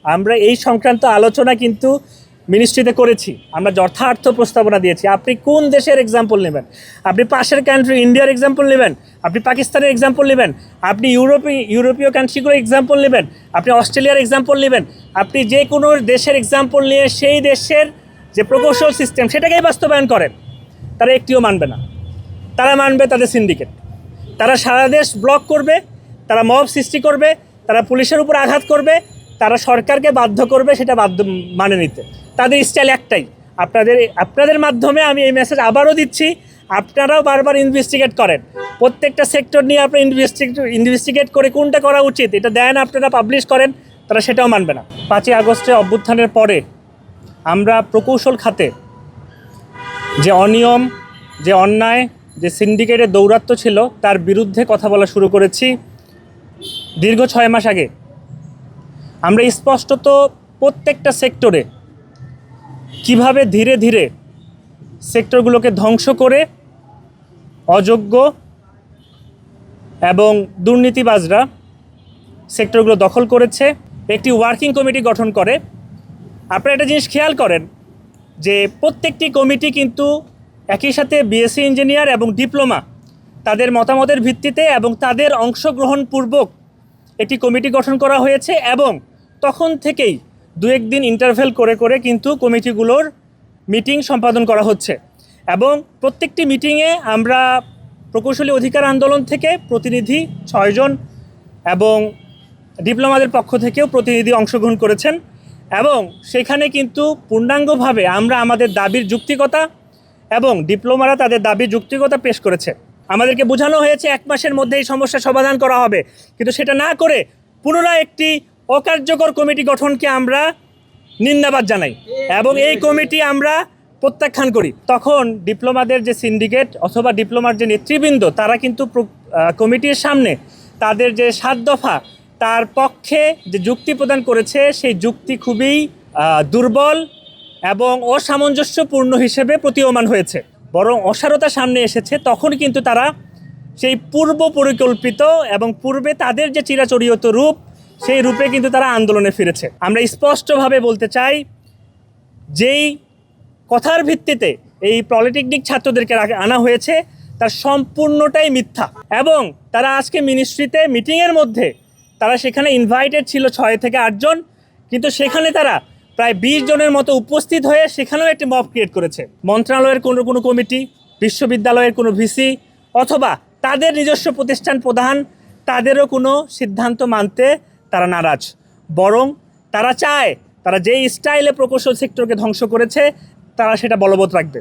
আমরা এই সংক্রান্ত আলোচনা কিন্তু মিনিস্ট্রিতে করেছি। আমরা যথার্থ প্রস্তাবনা দিয়েছি। আপনি কোন দেশের এক্সাম্পল নেবেন? আপনি পাশের কান্ট্রি ইন্ডিয়ার এক্সাম্পল নেবেন, আপনি পাকিস্তানের এক্সাম্পল নেবেন, আপনি ইউরোপীয় কান্ট্রিগুলোর এক্সাম্পল নেবেন, আপনি অস্ট্রেলিয়ার এক্সাম্পল নেবেন, আপনি যে কোনো দেশের এক্সাম্পল নিয়ে সেই দেশের যে প্রকৌশল সিস্টেম সেটাকেই বাস্তবায়ন করেন, তারা একটিও মানবে না। তারা মানবে তাদের সিন্ডিকেট। তারা সারা দেশ ব্লক করবে, তারা মব সৃষ্টি করবে, তারা পুলিশের উপর আঘাত করবে, তারা সরকারকে বাধ্য করবে সেটা মানে নিতে। তাদের স্টাইল একটাই। আপনাদের মাধ্যমে আমি এই মেসেজ আবারও দিচ্ছি, আপনারাও বারবার ইনভেস্টিগেট করেন। প্রত্যেকটা সেক্টর নিয়ে আপনারা ইনভেস্টিগেট করে কোনটা করা উচিত এটা দেন, আপনারা পাবলিশ করেন, তারা সেটাও মানবে না। 5ই আগস্টে অভ্যুত্থানের পরে আমরা প্রকৌশল খাতে যে অনিয়ম, যে অন্যায়, যে সিন্ডিকেটের দৌরাত্ম্য ছিল তার বিরুদ্ধে কথা বলা শুরু করেছি দীর্ঘ 6 মাস আগে। আমরা স্পষ্টত প্রত্যেকটা সেক্টরে কিভাবে ধীরে ধীরে সেক্টরগুলোকে ধ্বংস করে অযোগ্য এবং দুর্নীতিবাজরা সেক্টরগুলো দখল করেছে, একটি ওয়ার্কিং কমিটি গঠন করে। আপনারা একটা জিনিস খেয়াল করেন যে প্রত্যেকটি কমিটি কিন্তু একই সাথে বিএসসি ইঞ্জিনিয়ার এবং ডিপ্লোমা তাদের মতামতের ভিত্তিতে এবং তাদের অংশগ্রহণপূর্বক একটি কমিটি গঠন করা হয়েছে এবং তখন থেকেই 2-1 দিন ইন্টারভেল করে করে কিন্তু কমিটিগুলোর মিটিং সম্পাদন করা হচ্ছে। এবং প্রত্যেকটি মিটিংয়ে আমরা প্রকৌশলী অধিকার আন্দোলন থেকে প্রতিনিধি 6 জন এবং ডিপ্লোমাদের পক্ষ থেকেও প্রতিনিধি অংশগ্রহণ করেছেন এবং সেখানে কিন্তু পূর্ণাঙ্গভাবে আমরা আমাদের দাবির যৌক্তিকতা এবং ডিপ্লোমারা তাদের দাবির যৌক্তিকতা পেশ করেছে। আমাদেরকে বোঝানো হয়েছে 1 মাসের মধ্যে এই সমস্যার সমাধান করা হবে, কিন্তু সেটা না করে পুনরায় একটি অকার্যকর কমিটি গঠনকে আমরা নিন্দাবাদ জানাই এবং এই কমিটি আমরা প্রত্যাখ্যান করি। তখন ডিপ্লোমাদের যে সিন্ডিকেট অথবা ডিপ্লোমার যে নেতৃবৃন্দ তারা কিন্তু কমিটির সামনে তাদের যে 7 দফা তার পক্ষে যে যুক্তি প্রদান করেছে সেই যুক্তি খুবই দুর্বল এবং অসামঞ্জস্যপূর্ণ হিসেবে প্রতীয়মান হয়েছে, বরং অসারতা সামনে এসেছে। তখন কিন্তু তারা সেই পূর্ব পরিকল্পিত এবং পূর্বে তাদের যে চিরাচরিত রূপ সেই রূপে কিন্তু তারা আন্দোলনে ফিরেছে। আমরা স্পষ্টভাবে বলতে চাই, যেই কথার ভিত্তিতে এই পলিটেকনিক ছাত্রদেরকে আনা হয়েছে তার সম্পূর্ণটাই মিথ্যা এবং তারা আজকে মিনিস্ট্রিতে মিটিংয়ের মধ্যে তারা সেখানে ইনভাইটেড ছিল 6 থেকে 8 জন, কিন্তু সেখানে তারা প্রায় 20 জনের মতো উপস্থিত হয়ে সেখানেও একটি মব ক্রিয়েট করেছে। মন্ত্রণালয়ের কোনো কমিটি, বিশ্ববিদ্যালয়ের কোনো ভিসি অথবা তাদের নিজস্ব প্রতিষ্ঠান প্রধান তাদেরও কোনো সিদ্ধান্ত মানতে তারা নারাজ, বরং তারা চায় তারা যেই স্টাইলে প্রকৌশল সেক্টরকে ধ্বংস করেছে তারা সেটা বলবৎ রাখবে।